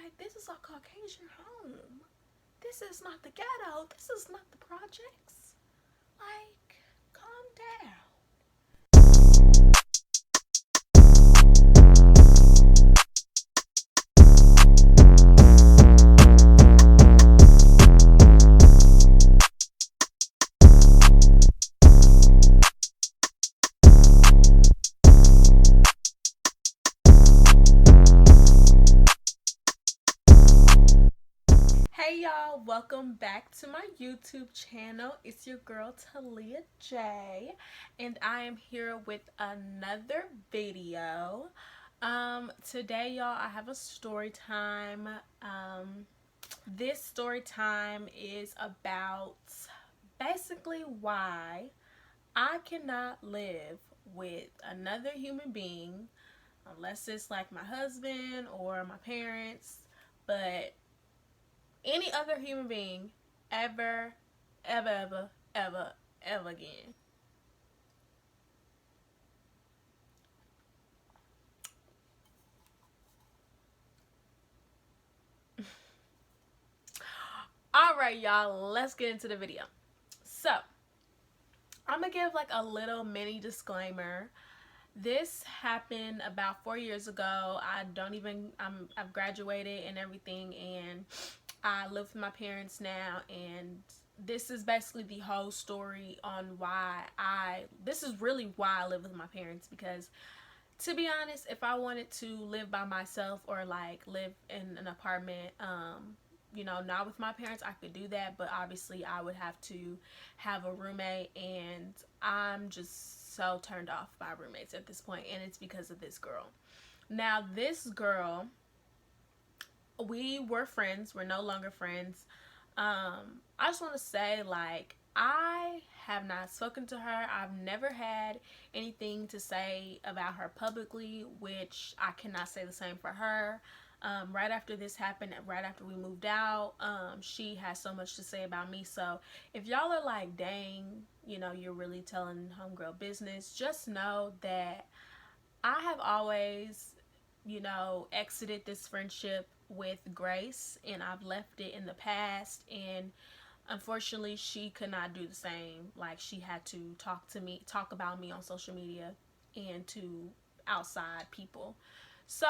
like, this is a Caucasian home. This is not the ghetto. This is not the projects. Like, calm down. Hey y'all, welcome back to my YouTube channel. It's your girl Talia J, and I am here with another video. Today y'all, I have a story time. This story time is about basically why I cannot live with another human being unless it's like my husband or my parents, but any other human being ever, ever again. Alright, y'all, let's get into the video. So, I'm gonna give like a little mini disclaimer. This happened about 4 years ago. I've graduated and everything, and I live with my parents now, and this is basically the whole story on this is really why I live with my parents, because to be honest, if I wanted to live by myself or like live in an apartment, not with my parents, I could do that, but obviously I would have to have a roommate, and I'm just so turned off by roommates at this point, and it's because of this girl. Now, this girl, we were friends, we're no longer friends. I just want to say, like, I have not spoken to her. I've never had anything to say about her publicly, which I cannot say the same for her. Right after this happened, right after we moved out, she has so much to say about me. So if y'all are like, dang, you're really telling homegirl business, just know that I have always, exited this friendship with grace, and I've left it in the past. And unfortunately, she could not do the same. Like, she had to talk about me on social media and to outside people. So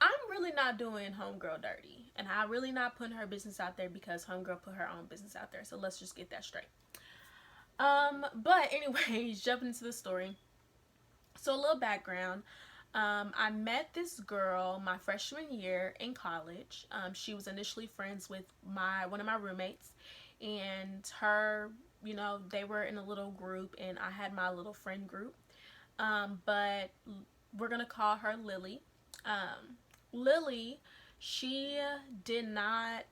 I'm really not doing homegirl dirty, and I'm really not putting her business out there because homegirl put her own business out there. So let's just get that straight. But anyways, jumping into the story. So a little background. I met this girl my freshman year in college. She was initially friends with one of my roommates, and her, they were in a little group, and I had my little friend group. But we're gonna call her Lily. Lily, she did not.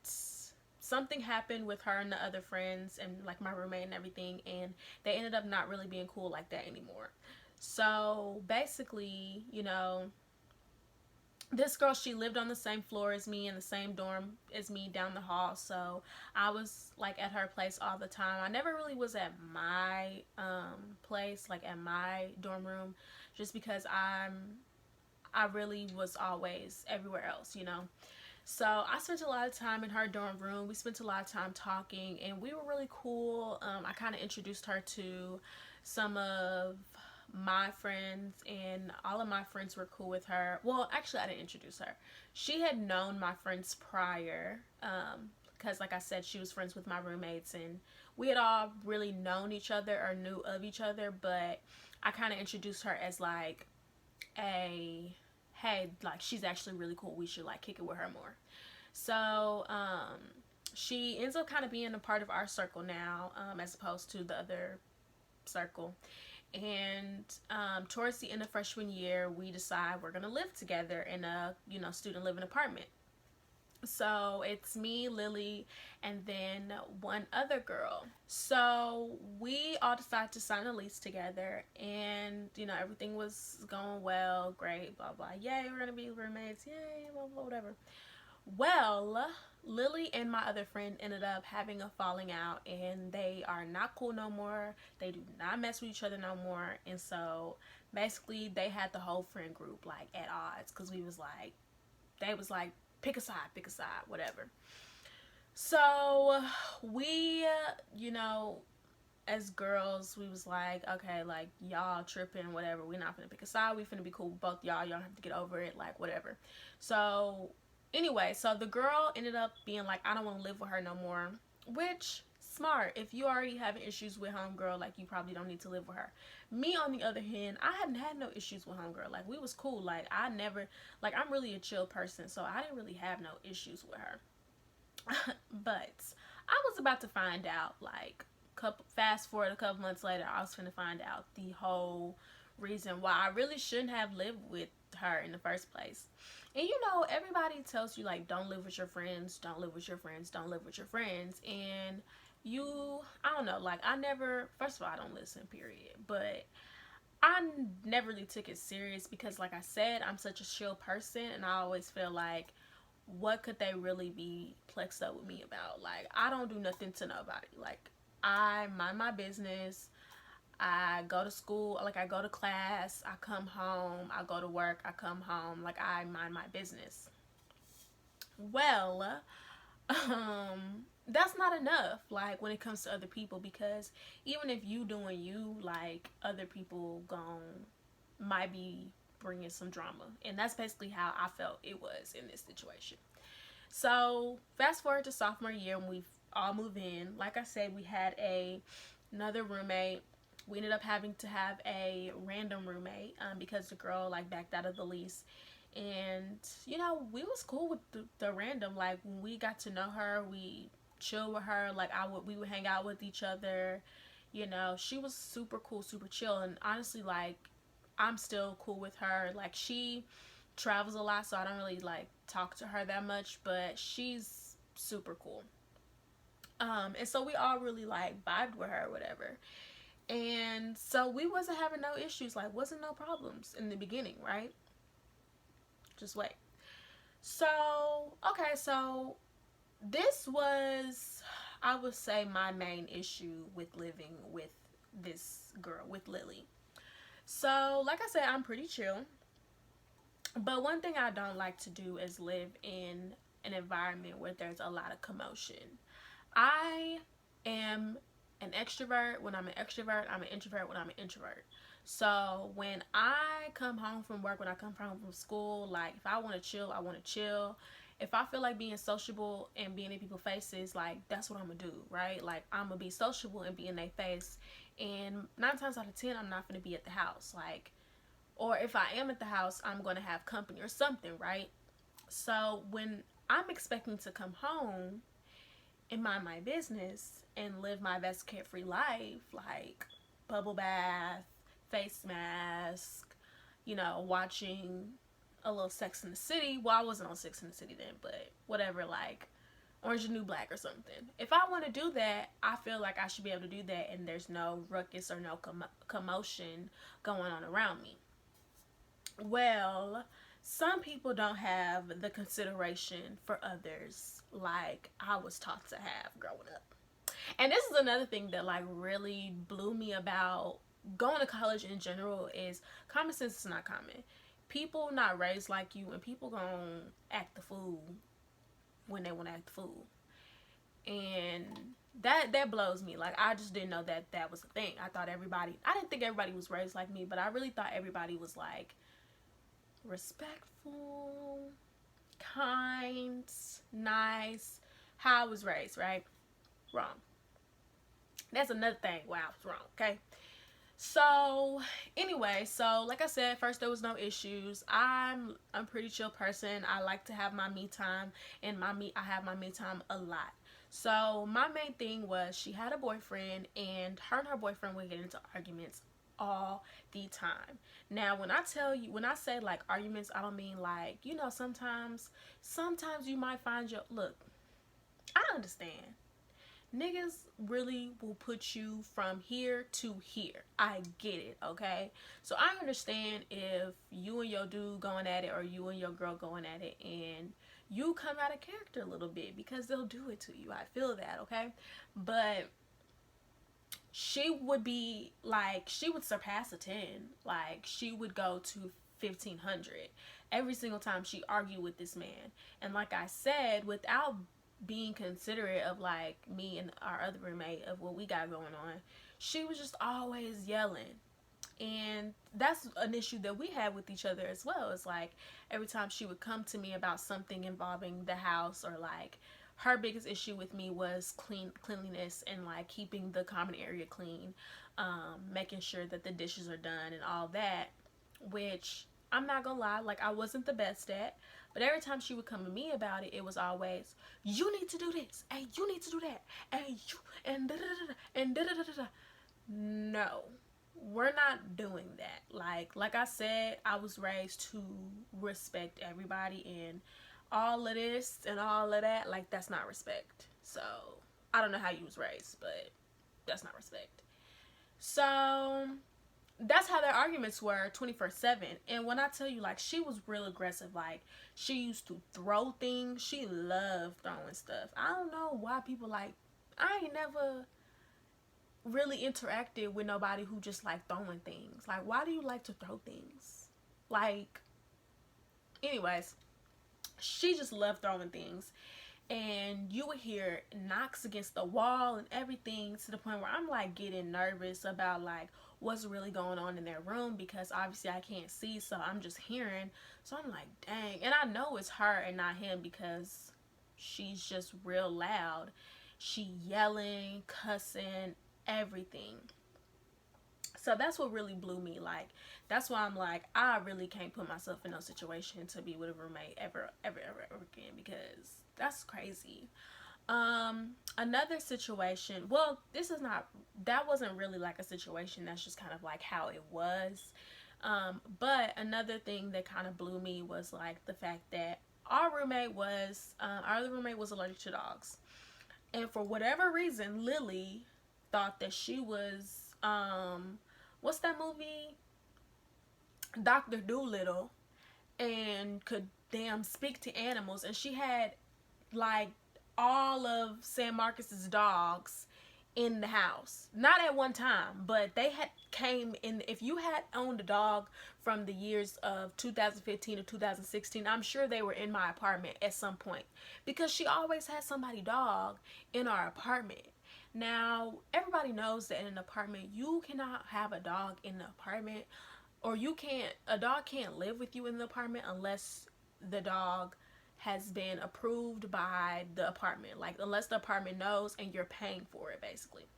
Something happened with her and the other friends, and like my roommate and everything, and they ended up not really being cool like that anymore. So basically, this girl, she lived on the same floor as me, in the same dorm as me down the hall. So I was like at her place all the time. I never really was at my place, like at my dorm room, just because I really was always everywhere else. So I spent a lot of time in her dorm room. We spent a lot of time talking, and we were really cool. I kind of introduced her to some of my friends, and all of my friends were cool with her. Well, actually, I didn't introduce her. She had known my friends prior, because like I said, she was friends with my roommates, and we had all really known each other or knew of each other, but I kind of introduced her as like a, hey, like, she's actually really cool, we should like kick it with her more. So she ends up kind of being a part of our circle now, as opposed to the other circle. And towards the end of freshman year, we decide we're gonna live together in a student living apartment. So it's me, Lily, and then one other girl. So we all decided to sign a lease together, and everything was going well, great, blah blah, yay, we're gonna be roommates, yay, blah blah, whatever. Well, Lily and my other friend ended up having a falling out, and they are not cool no more. They do not mess with each other no more. And so basically they had the whole friend group like at odds, because they was like pick a side, whatever. So we, you know, as girls, we was like, okay, like, y'all tripping, whatever. We're not finna pick a side. We finna be cool with both y'all. Y'all don't have to get over it, like, whatever. So, anyway, so the girl ended up being like, I don't want to live with her no more. Which, smart. If you already having issues with homegirl, like, you probably don't need to live with her. Me, on the other hand, I hadn't had no issues with homegirl. Like, we was cool. Like, I never, like, I'm really a chill person, so I didn't really have no issues with her. But I was about to find out, like, fast forward a couple months later, I was finna find out the whole reason why I really shouldn't have lived with her in the first place. And you know, everybody tells you, like, don't live with your friends, don't live with your friends, don't live with your friends. And you, I don't know, like, I never, first of all, I don't listen, period. But I never really took it serious because, like I said, I'm such a chill person, and I always feel like, what could they really be plexed up with me about? Like, I don't do nothing to nobody. Like, I mind my business. I go to school, like, I go to class, I come home, I go to work, I come home, like, I mind my business. Well, that's not enough, like, when it comes to other people, because even if you doing you, like, other people might be bringing some drama. And that's basically how I felt it was in this situation. So fast forward to sophomore year, when we all moved in. Like I said, we had another roommate. We ended up having to have a random roommate because the girl, like, backed out of the lease. And you know, we was cool with the random. Like, when we got to know her, we chill with her. Like, we would hang out with each other. You know, she was super cool, super chill. And honestly, like, I'm still cool with her. Like, she travels a lot, so I don't really, like, talk to her that much, but she's super cool. And so we all really, like, vibed with her or whatever. And so we wasn't having no issues, like, wasn't no problems in the beginning, right? Just wait. So, okay, so this was, I would say, my main issue with living with this girl, with Lily. So, like I said, I'm pretty chill. But one thing I don't like to do is live in an environment where there's a lot of commotion. I am an extrovert when I'm an extrovert. I'm an introvert when I'm an introvert. So when I come home from work, when I come home from school, like, if I want to chill, I want to chill. If I feel like being sociable and being in people's faces, like, that's what I'm going to do, right? Like, I'm going to be sociable and be in their face. And 9 times out of 10, I'm not going to be at the house. Like, or if I am at the house, I'm going to have company or something, right? So when I'm expecting to come home and mind my business and live my best carefree life, like bubble bath, face mask, you know, watching a little Sex in the City. Well, I wasn't on Sex in the City then, but whatever, like Orange is the New Black or something. If I want to do that, I feel like I should be able to do that, and there's no ruckus or no commotion going on around me. Well, some people don't have the consideration for others like I was taught to have growing up. And this is another thing that, like, really blew me about going to college in general is common sense is not common. People not raised like you, and people gonna act the fool when they want to act the fool. And that blows me. Like, I just didn't know that was a thing. I didn't think everybody was raised like me, but I really thought everybody was, like, respectful, kind, nice, how I was raised, right? Wrong. That's another thing where I was wrong, okay? So anyway, so like I said, first there was no issues. I'm a pretty chill person. I like to have my me time, and I have my me time a lot. So my main thing was, she had a boyfriend, and her boyfriend would get into arguments all the time. Now, when I say, like, arguments, I don't mean, like, you know, sometimes you might find look, I understand. Niggas really will put you from here to here. I get it, okay? So I understand if you and your dude going at it, or you and your girl going at it, and you come out of character a little bit, because they'll do it to you. I feel that, okay? But she would be like, she would surpass a 10. Like, she would go to 1500 every single time she argued with this man. And like I said, without being considerate of like me and our other roommate of what we got going on, she was just always yelling. And that's an issue that we had with each other as well. It's like every time she would come to me about something involving the house, or like her biggest issue with me was cleanliness and like keeping the common area clean, making sure that the dishes are done and all that, which I'm not gonna lie, like I wasn't the best at. But every time she would come to me about it, it was always, you need to do this, and you need to do that, and you, and da da da and da da da da. No, we're not doing that. Like I said, I was raised to respect everybody, and all of this and all of that, like that's not respect. So I don't know how you was raised, but that's not respect. So that's how their arguments were 24/7. And when I tell you, like, she was real aggressive. Like, she used to throw things. She loved throwing stuff. I don't know why people like, I ain't never really interacted with nobody who just like throwing things. Like, why do you like to throw things? Like, anyways, she just loved throwing things. And you would hear knocks against the wall and everything, to the point where I'm like getting nervous about like what's really going on in their room, because obviously I can't see, so I'm just hearing. So I'm like, dang. And I know it's her and not him, because she's just real loud. She yelling, cussing, everything. So that's what really blew me. Like, that's why I'm like, I really can't put myself in no situation to be with a roommate ever again, because that's crazy. Another situation, well, this is not, that wasn't really like a situation, that's just kind of like how it was. But another thing that kind of blew me was like the fact that our other roommate was allergic to dogs. And for whatever reason, Lily thought that she was, what's that movie? Dr. Doolittle, and could damn speak to animals. And she had like all of San Marcos's dogs in the house. Not at one time, but they had came in. If you had owned a dog from the years of 2015 to 2016, I'm sure they were in my apartment at some point, because she always had somebody dog in our apartment. Now, everybody knows that in an apartment, you cannot have a dog in the apartment, or a dog can't live with you in the apartment unless the dog has been approved by the apartment. Like, unless the apartment knows and you're paying for it, basically.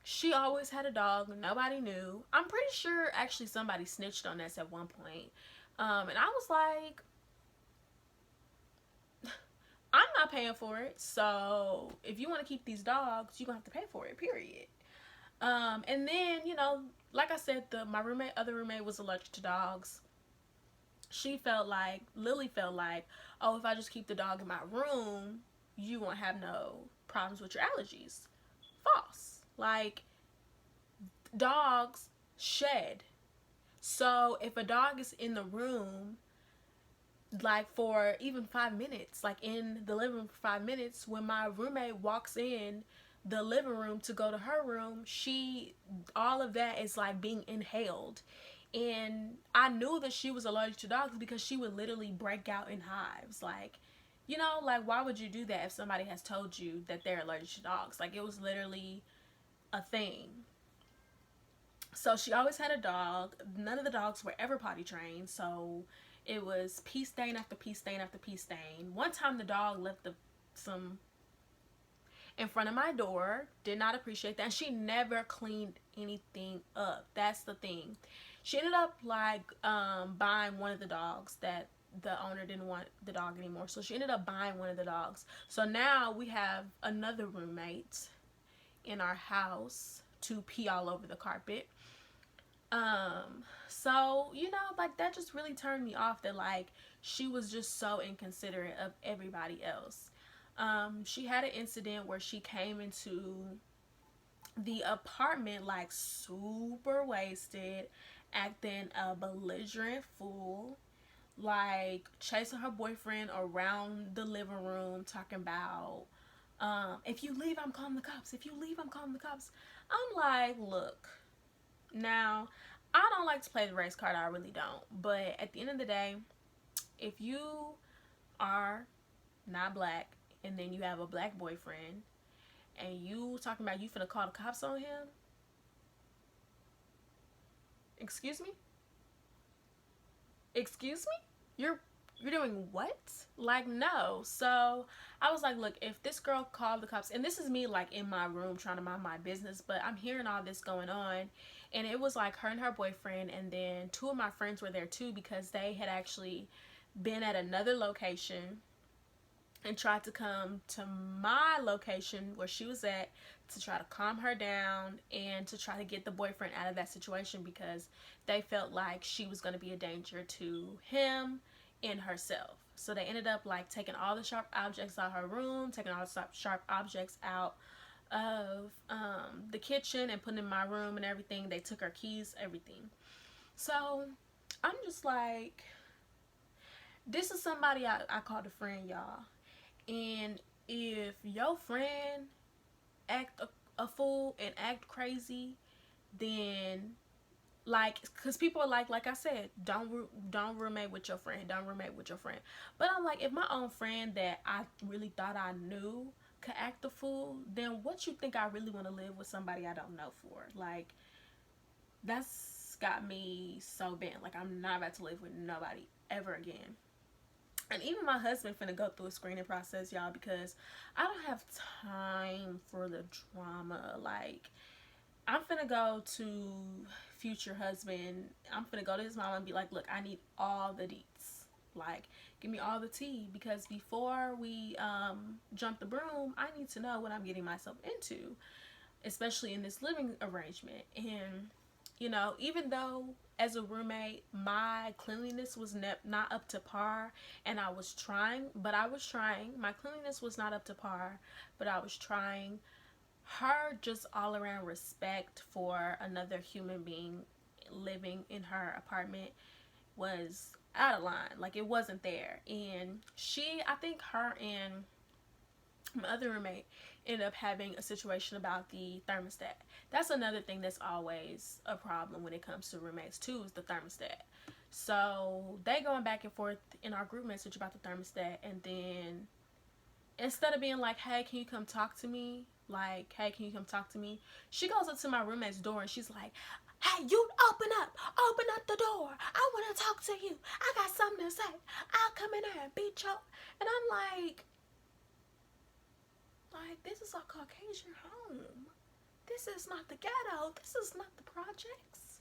She always had a dog. Nobody knew. I'm pretty sure actually somebody snitched on us at one point. And I was like, I'm not paying for it. So if you want to keep these dogs, you're going to have to pay for it, period. And then, you know, like I said, my other roommate was allergic to dogs. Lily felt like, oh, if I just keep the dog in my room, you won't have no problems with your allergies. False. Like, dogs shed. So if a dog is in the room, like for even 5 minutes, like in the living room for 5 minutes, when my roommate walks in the living room to go to her room, all of that is like being inhaled. And I knew that she was allergic to dogs because she would literally break out in hives. Like, you know, like, why would you do that if somebody has told you that they're allergic to dogs? Like, it was literally a thing. So she always had a dog. None of the dogs were ever potty trained. So it was pee stain after pee stain after pee stain. One time the dog left some in front of my door. Did not appreciate that. And she never cleaned anything up. That's the thing. She ended up like buying one of the dogs that the owner didn't want the dog anymore. So she ended up buying one of the dogs. So now we have another roommate in our house to pee all over the carpet. So, you know, like, that just really turned me off, that like she was just so inconsiderate of everybody else. She had an incident where she came into the apartment like super wasted, acting a belligerent fool, like chasing her boyfriend around the living room, talking about, if you leave, I'm calling the cops. If you leave, I'm calling the cops. I'm like, look, now, I don't like to play the race card. I really don't. But at the end of the day, if you are not black and then you have a black boyfriend and you talking about you finna call the cops on him, excuse me? Excuse me? You're doing what? Like, no. So I was like, look, if this girl called the cops, and this is me like in my room trying to mind my business, but I'm hearing all this going on, and it was like her and her boyfriend, and then two of my friends were there too because they had actually been at another location and tried to come to my location where she was at to try to calm her down and to try to get the boyfriend out of that situation because they felt like she was going to be a danger to him and herself. So they ended up like taking all the sharp objects out of her room, taking all the sharp objects out of the kitchen and putting in my room and everything. They took her keys, everything. So I'm just like, this is somebody I called a friend, y'all. And if your friend act a fool and act crazy, then like, because people are like I said, don't roommate with your friend, don't roommate with your friend. But I'm like, if my own friend that I really thought I knew could act a fool, then what you think I really want to live with somebody I don't know for? Like, that's got me so bent. Like, I'm not about to live with nobody ever again. And even my husband finna go through a screening process, y'all, because I don't have time for the drama. Like, I'm finna go to future husband. I'm finna go to his mom and be like, look, I need all the deets. Like, give me all the tea. Because before we jump the broom, I need to know what I'm getting myself into. Especially in this living arrangement. And, you know, even though as a roommate my cleanliness was not up to par, and I was trying, my cleanliness was not up to par, but I was trying. Her just all around respect for another human being living in her apartment was out of line. Like, it wasn't there. And I think her and my other roommate ended up having a situation about the thermostat. That's another thing that's always a problem when it comes to roommates too, is the thermostat. So they going back and forth in our group message about the thermostat, and then instead of being like, hey, can you come talk to me? Like, hey, can you come talk to me? She goes up to my roommate's door and she's like, hey, you open up the door. I want to talk to you. I got something to say. I'll come in there and beat you. And I'm like, this is a Caucasian home. This is not the ghetto. This is not the projects.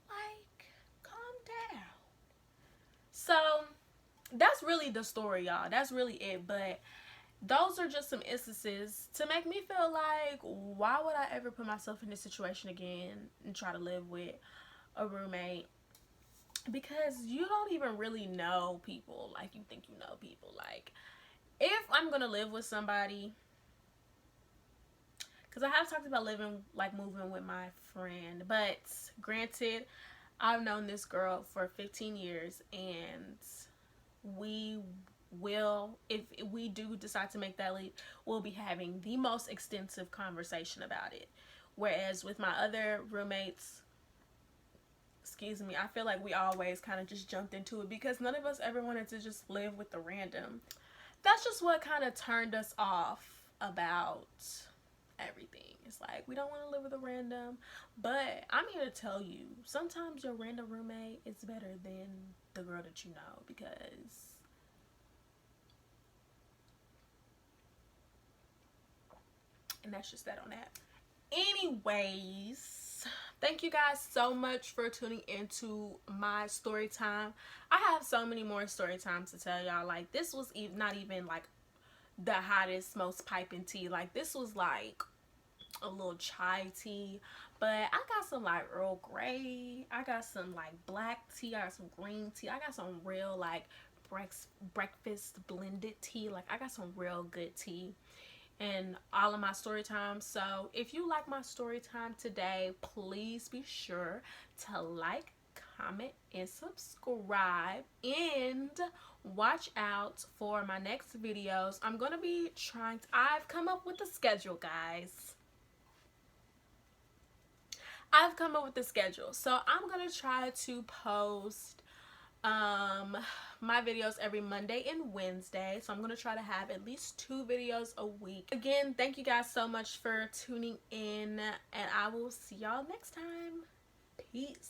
Like, calm down. So that's really the story, y'all. That's really it. But those are just some instances to make me feel like, why would I ever put myself in this situation again and try to live with a roommate? Because you don't even really know people like you think you know people. Like, if I'm gonna live with somebody, because I have talked about moving with my friend, but granted, I've known this girl for 15 years, and we will, if we do decide to make that leap, we'll be having the most extensive conversation about it. Whereas with my other roommates, excuse me, I feel like we always kind of just jumped into it because none of us ever wanted to just live with the random. That's just what kind of turned us off about everything. It's like, we don't want to live with a random, but I'm here to tell you, sometimes your random roommate is better than the girl that you know, because and that's just that on that. Anyways, thank you guys so much for tuning into my story time. I have so many more story times to tell y'all. Like, this was not even like the hottest, most piping tea. Like, this was like a little chai tea, but I got some like Earl Grey, I got some like black tea, I got some green tea, I got some real like breakfast blended tea. Like, I got some real good tea in all of my story time. So if you like my story time today, please be sure to like, comment, and subscribe, and watch out for my next videos. I'm gonna be I've come up with a schedule, guys. I've come up with the schedule. So I'm gonna try to post my videos every Monday and Wednesday. So I'm gonna try to have at least 2 videos a week. Again, thank you guys so much for tuning in, and I will see y'all next time. Peace.